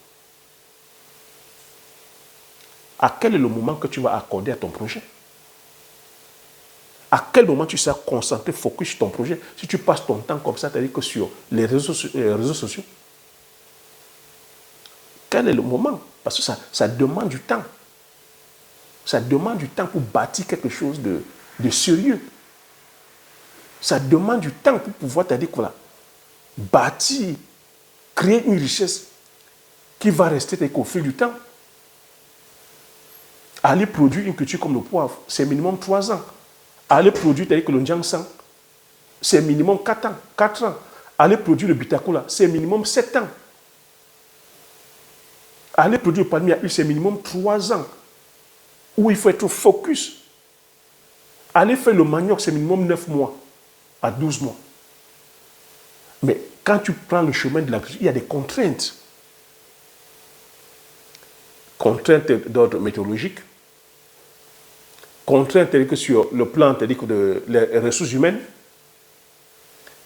À quel est le moment que tu vas accorder à ton projet? À quel moment tu seras concentré, focus sur ton projet? Si tu passes ton temps comme ça, c'est-à-dire que sur les réseaux sociaux, quel est le moment? Parce que ça demande du temps. Ça demande du temps pour bâtir quelque chose de sérieux. Ça demande du temps pour pouvoir, c'est-à-dire que voilà, bâtir, créer une richesse qui va rester au fil du temps. Aller produire une culture comme le poivre, c'est minimum 3 ans. Aller produire tel que le Njiangsang, c'est minimum 4 ans. Aller produire le Bitakula, c'est minimum 7 ans. Aller produire le palmier à huile, c'est minimum 3 ans. Où il faut être focus. Aller faire le manioc, c'est minimum 9 mois à 12 mois. Mais quand tu prends le chemin de l'agriculture, il y a des contraintes. Contraintes d'ordre météorologique, contraintes telles que sur le plan telles que des ressources humaines,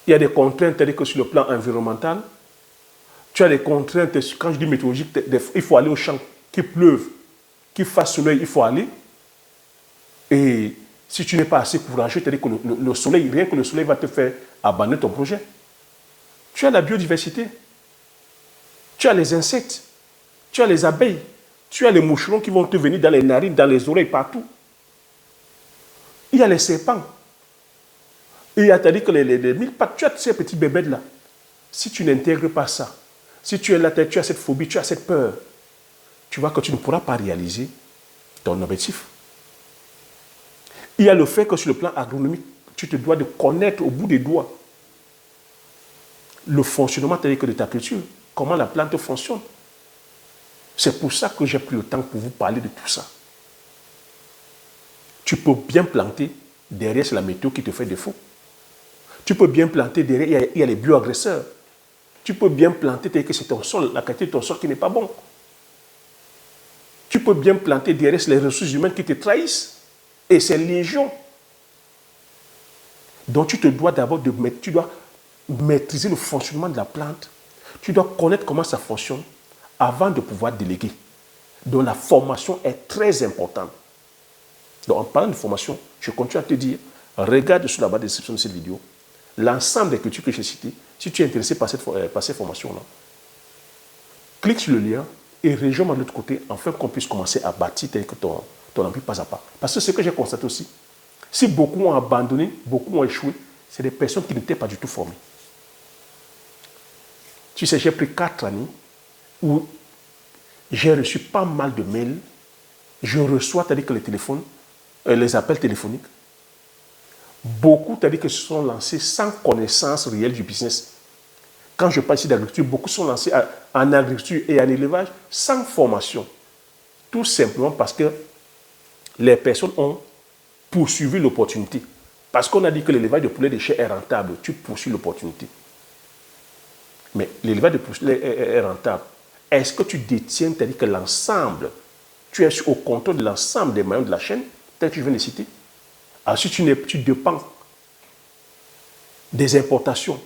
il y a des contraintes telles que sur le plan environnemental. Tu as des contraintes, quand je dis météorologique, il faut aller au champ, qu'il pleuve, qu'il fasse soleil, il faut aller. Et si tu n'es pas assez courageux, c'est-à-dire que le soleil, rien que le soleil va te faire abandonner ton projet. Tu as la biodiversité, tu as les insectes, tu as les abeilles, tu as les moucherons qui vont te venir dans les narines, dans les oreilles, partout. Il y a les serpents. Il y a, c'est-à-dire que les mille pattes, tu as ces petits bébés là. Si tu n'intègres pas ça, si tu es là, tu as cette phobie, tu as cette peur, tu vois que tu ne pourras pas réaliser ton objectif. Il y a le fait que sur le plan agronomique, tu te dois de connaître au bout des doigts le fonctionnement tel que de ta culture, comment la plante fonctionne. C'est pour ça que j'ai pris le temps pour vous parler de tout ça. Tu peux bien planter, derrière c'est la météo qui te fait défaut. Tu peux bien planter, derrière il y a les bioagresseurs. Tu peux bien planter tel que c'est ton sol, la qualité de ton sol qui n'est pas bon. Tu peux bien planter, derrière c'est les ressources humaines qui te trahissent. Et c'est légion. Donc tu te dois d'abord tu dois maîtriser le fonctionnement de la plante. Tu dois connaître comment ça fonctionne avant de pouvoir déléguer. Donc la formation est très importante. Donc en parlant de formation, je continue à te dire, regarde sur la barre de description de cette vidéo l'ensemble des cultures que j'ai citées. Si tu es intéressé par cette formation-là, clique sur le lien et rejoins-moi de l'autre côté afin qu'on puisse commencer à bâtir tel que ton empire pas à pas. Parce que ce que j'ai constaté aussi, si beaucoup ont abandonné, beaucoup ont échoué, c'est des personnes qui n'étaient pas du tout formées. Tu sais, j'ai pris 4 années où j'ai reçu pas mal de mails. Je reçois, c'est-à-dire que les appels téléphoniques. Beaucoup, c'est-à-dire que se sont lancés sans connaissance réelle du business. Quand je parle ici d'agriculture, beaucoup sont lancés en agriculture et en élevage sans formation. Tout simplement parce que les personnes ont poursuivi l'opportunité. Parce qu'on a dit que l'élevage de poulet de chair est rentable, tu poursuis l'opportunité. Mais l'élevage de poulet est rentable. Est-ce que tu détiens, c'est-à-dire que l'ensemble, tu es au contrôle de l'ensemble des maillons de la chaîne, tel que je viens de citer? Alors si tu dépends des importations,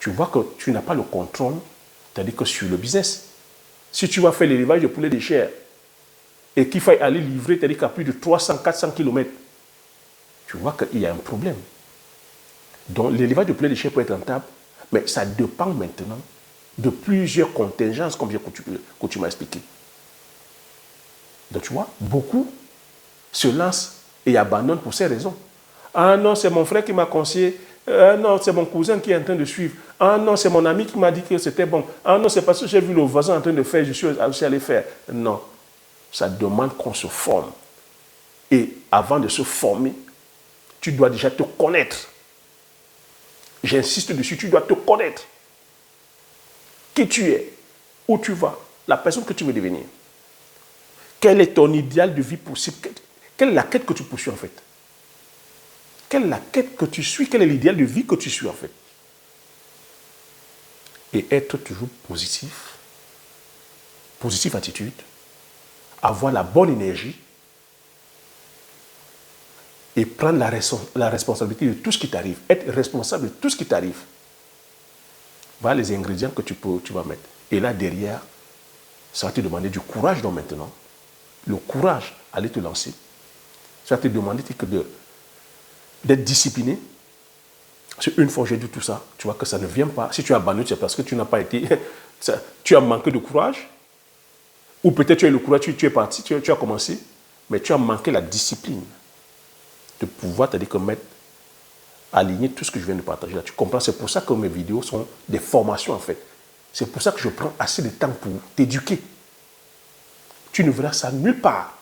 tu vois que tu n'as pas le contrôle, c'est-à-dire que sur le business. Si tu vas faire l'élevage de poulet de chair et qu'il faille aller livrer, c'est-à-dire qu'à plus de 300, 400 km, tu vois qu'il y a un problème. Donc, l'élevage de poulet de chair peut être rentable, mais ça dépend maintenant de plusieurs contingences, comme que tu m'as expliqué. Donc, tu vois, beaucoup se lancent et abandonnent pour ces raisons. Ah non, c'est mon frère qui m'a conseillé. Ah non, c'est mon cousin qui est en train de suivre. Ah non, c'est mon ami qui m'a dit que c'était bon. Ah non, c'est parce que j'ai vu le voisin en train de faire, je suis aussi allé faire. Non, ça demande qu'on se forme. Et avant de se former, tu dois déjà te connaître. J'insiste dessus, tu dois te connaître. Qui tu es, où tu vas, la personne que tu veux devenir. Quel est ton idéal de vie possible? Quelle est la quête que tu poursuis en fait? Quelle est la quête que tu suis? Quel est l'idéal de vie que tu suis en fait? Et être toujours positif, positive attitude, avoir la bonne énergie et prendre la responsabilité de tout ce qui t'arrive. Être responsable de tout ce qui t'arrive. Voilà les ingrédients que tu vas mettre. Et là, derrière, ça va te demander du courage donc maintenant. Le courage, aller te lancer. Ça va te demander d'être discipliné. Parce qu'une fois que j'ai dit tout ça, tu vois que ça ne vient pas. Si tu as abandonné, c'est parce que tu n'as pas été... tu as manqué de courage. Ou peut-être tu as eu le courage, tu es parti, tu as commencé. Mais tu as manqué la discipline de pouvoir, c'est-à-dire que aligner tout ce que je viens de partager là. Tu comprends? C'est pour ça que mes vidéos sont des formations en fait. C'est pour ça que je prends assez de temps pour t'éduquer. Tu ne verras ça nulle part.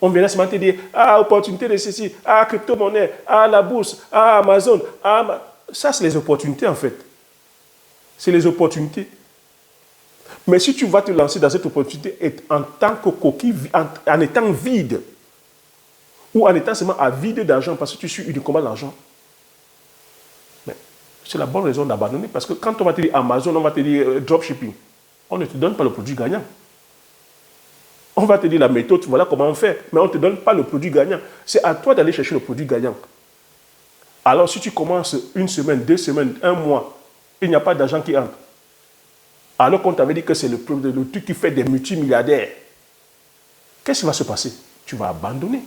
On viendra seulement te dire, ah, opportunité de ceci, ah, crypto-monnaie, ah, la bourse, ah, Amazon, ah, ça c'est les opportunités en fait. C'est les opportunités. Mais si tu vas te lancer dans cette opportunité en tant que coquille, en étant vide, ou en étant seulement avide d'argent parce que tu suis uniquement l'argent, c'est la bonne raison d'abandonner. Parce que quand on va te dire Amazon, on va te dire dropshipping, on ne te donne pas le produit gagnant. On va te dire la méthode, voilà comment on fait, mais on ne te donne pas le produit gagnant. C'est à toi d'aller chercher le produit gagnant. Alors si tu commences une semaine, 2 semaines, 1 mois, il n'y a pas d'argent qui entre. Alors qu'on t'avait dit que c'est le truc qui fait des multimilliardaires. Qu'est-ce qui va se passer? Tu vas abandonner.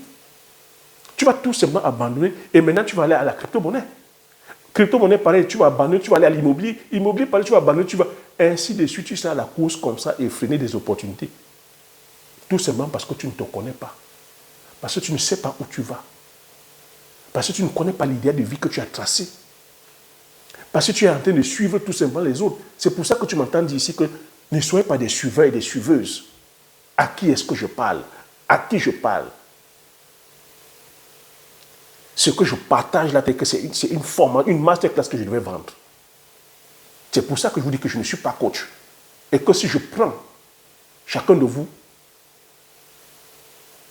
Tu vas tout simplement abandonner et maintenant tu vas aller à la crypto-monnaie. Crypto-monnaie, pareil, tu vas abandonner, tu vas aller à l'immobilier. Immobilier, pareil, tu vas abandonner, tu vas... Ainsi de suite, tu seras à la course comme ça et freiner des opportunités. Tout simplement parce que tu ne te connais pas. Parce que tu ne sais pas où tu vas. Parce que tu ne connais pas l'idéal de vie que tu as tracé. Parce que tu es en train de suivre tout simplement les autres. C'est pour ça que tu m'entends dire ici que ne soyez pas des suiveurs et des suiveuses. À qui est-ce que je parle? À qui je parle? Ce que je partage là, c'est une forme, une masterclass que je devais vendre. C'est pour ça que je vous dis que je ne suis pas coach. Et que si je prends chacun de vous,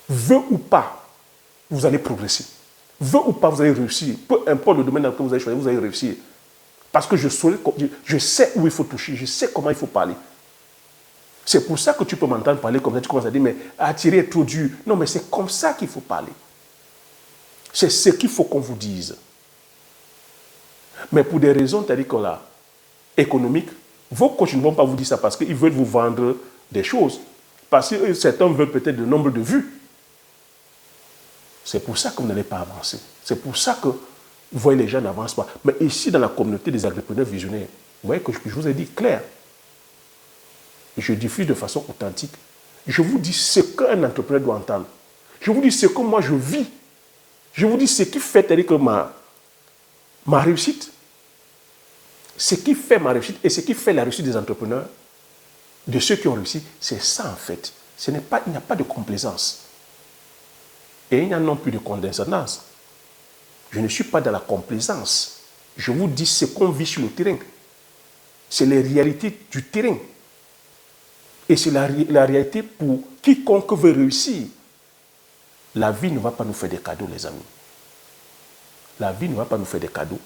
veut ou pas, vous allez progresser. Veut ou pas, vous allez réussir. Peu importe le domaine dans lequel vous allez choisir, vous allez réussir. Parce que je sais où il faut toucher, je sais comment il faut parler. C'est pour ça que tu peux m'entendre parler comme ça, tu commences à dire, mais attirer est trop dur. Non, mais c'est comme ça qu'il faut parler. C'est ce qu'il faut qu'on vous dise. Mais pour des raisons, c'est-à-dire qu'on a économiques, vos coachs ne vont pas vous dire ça parce qu'ils veulent vous vendre des choses. Parce que certains veulent peut-être le nombre de vues. C'est pour ça que vous n'allez pas avancer. C'est pour ça que vous voyez les gens n'avancent pas. Mais ici, dans la communauté des agripreneurs visionnaires, vous voyez que je vous ai dit clair. Et je diffuse de façon authentique. Je vous dis ce qu'un entrepreneur doit entendre. Je vous dis ce que moi je vis. Je vous dis ce qui fait que ma réussite, ce qui fait ma réussite et ce qui fait la réussite des entrepreneurs, de ceux qui ont réussi, c'est ça en fait. Il n'y a pas de complaisance. Et il n'y a non plus de condescendance. Je ne suis pas dans la complaisance. Je vous dis ce qu'on vit sur le terrain. C'est les réalités du terrain. Et c'est la réalité pour quiconque veut réussir. La vie ne va pas nous faire des cadeaux, les amis. La vie ne va pas nous faire des cadeaux.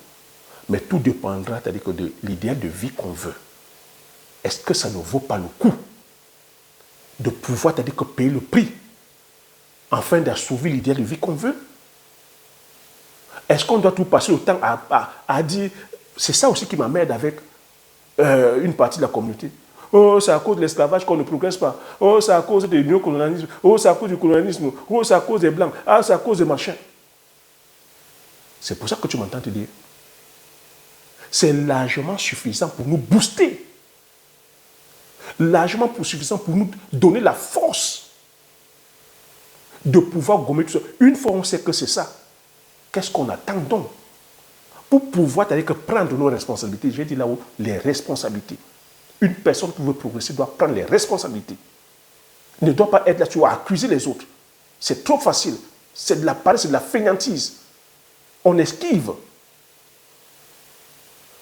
Mais tout dépendra, c'est-à-dire que de l'idéal de vie qu'on veut. Est-ce que ça ne vaut pas le coup de pouvoir, c'est-à-dire que payer le prix afin d'assouvir l'idéal de vie qu'on veut? Est-ce qu'on doit tout passer le temps à dire... C'est ça aussi qui m'emmerde avec une partie de la communauté. Oh, c'est à cause de l'esclavage qu'on ne progresse pas. Oh, c'est à cause du néocolonialisme. Oh, c'est à cause du colonialisme. Oh, c'est à cause des Blancs. Ah, c'est à cause des machins. C'est pour ça que tu m'entends te dire, c'est largement suffisant pour nous booster. Largement suffisant pour nous donner la force de pouvoir gommer tout ça. Une fois on sait que c'est ça, qu'est-ce qu'on attend donc pour pouvoir prendre nos responsabilités? J'ai dit là-haut, les responsabilités. Une personne qui veut progresser doit prendre les responsabilités. Ne doit pas être là, tu vas accuser les autres. C'est trop facile. C'est de la paresse, c'est de la fainéantise. On esquive.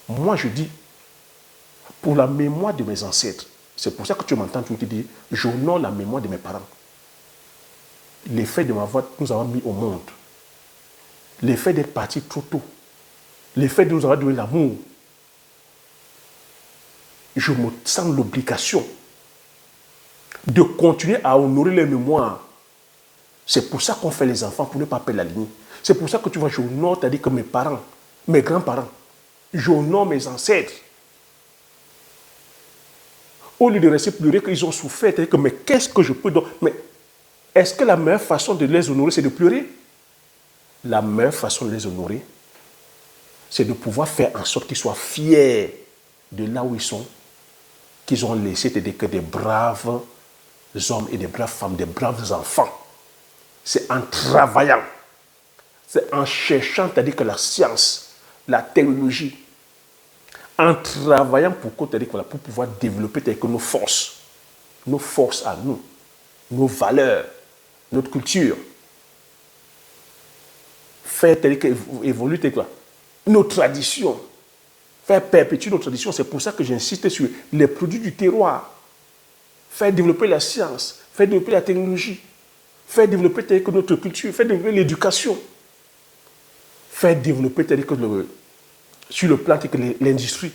Moi, je dis, pour la mémoire de mes ancêtres, c'est pour ça que tu m'entends toujours te dire, j'honore la mémoire de mes parents. L'effet de m'avoir nous avons mis au monde. L'effet d'être parti trop tôt. L'effet de nous avoir donné l'amour. Je me sens l'obligation de continuer à honorer les mémoires. C'est pour ça qu'on fait les enfants, pour ne pas perdre la ligne. C'est pour ça que tu vois, j'honore, c'est-à-dire que mes parents, mes grands-parents, j'honore mes ancêtres. Au lieu de rester pleurer qu'ils ont souffert, c'est-à-dire que mais qu'est-ce que je peux donner? Mais est-ce que la meilleure façon de les honorer, c'est de pleurer? La meilleure façon de les honorer, c'est de pouvoir faire en sorte qu'ils soient fiers de là où ils sont, qu'ils ont laissé que des braves hommes et des braves femmes, des braves enfants. C'est en travaillant, c'est en cherchant, c'est-à-dire que la science, la technologie, en travaillant pour pouvoir développer que nos forces à nous, nos valeurs, notre culture, faire évoluer nos traditions, faire perpétuer nos traditions. C'est pour ça que j'insiste sur les produits du terroir, faire développer la science, faire développer la technologie, faire développer notre culture, faire développer l'éducation, faire développer sur le plan de l'industrie,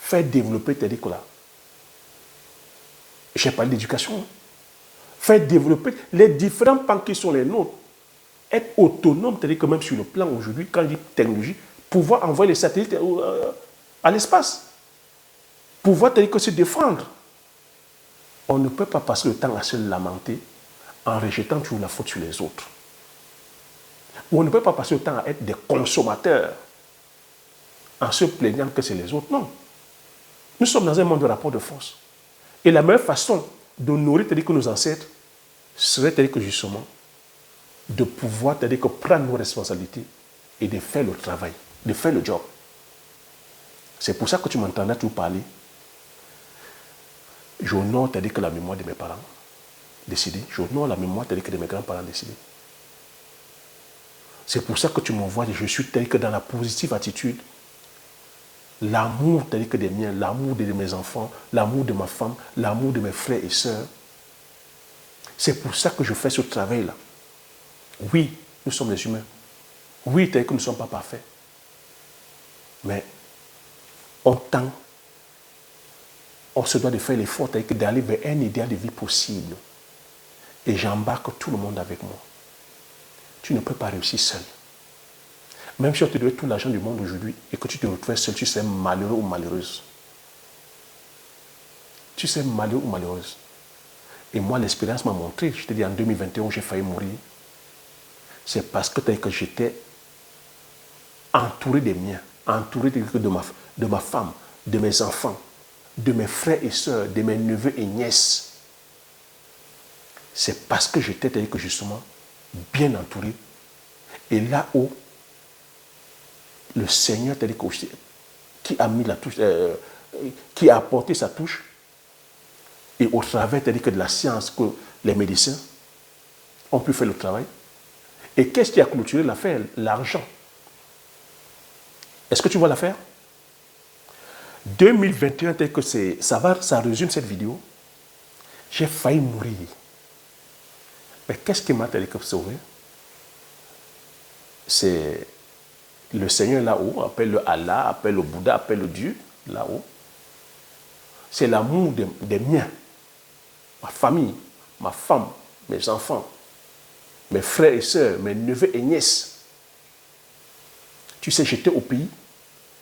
faire développer j'ai parlé d'éducation, faire développer les différents pans qui sont les nôtres, être autonome, c'est-à-dire que même sur le plan aujourd'hui, quand je dis technologie, pouvoir envoyer les satellites à l'espace, pouvoir se défendre. On ne peut pas passer le temps à se lamenter en rejetant toujours la faute sur les autres. Ou on ne peut pas passer le temps à être des consommateurs en se plaignant que c'est les autres. Non. Nous sommes dans un monde de rapport de force. Et la meilleure façon d'honorer nos ancêtres serait que justement de pouvoir prendre nos responsabilités et de faire le travail, de faire le job. C'est pour ça que tu m'entendais toujours parler. J'honore que la mémoire de mes parents décédés. J'honore la mémoire de mes grands-parents décédés. C'est pour ça que tu me vois, je suis que dans la positive attitude. L'amour que des miens, l'amour de mes enfants, l'amour de ma femme, l'amour de mes frères et sœurs. C'est pour ça que je fais ce travail-là. Oui, nous sommes les humains. Oui, que nous ne sommes pas parfaits. Mais on se doit de faire l'effort d'aller vers un idéal de vie possible. Et j'embarque tout le monde avec moi. Tu ne peux pas réussir seul. Même si on te donne tout l'argent du monde aujourd'hui et que tu te retrouves seul, tu serais malheureux ou malheureuse. Tu serais malheureux ou malheureuse. Et moi, l'expérience m'a montré, je te dis en 2021, j'ai failli mourir. C'est parce que j'étais entouré des miens, entouré de ma femme, de mes enfants, de mes frères et sœurs, de mes neveux et nièces. C'est parce que j'étais justement bien entouré. Et là où le Seigneur qui a mis la touche, qui a apporté sa touche, et au travers de la science que les médecins ont pu faire le travail. Et qu'est-ce qui a clôturé l'affaire? L'argent. Est-ce que tu vois l'affaire? 2021, tel que ça résume cette vidéo, j'ai failli mourir. Mais qu'est-ce qui m'a sauvé? C'est le Seigneur là-haut, appelle le Allah, appelle le Bouddha, appelle le Dieu là-haut. C'est l'amour des miens, ma famille, ma femme, mes enfants, mes frères et sœurs, mes neveux et nièces. Tu sais, j'étais au pays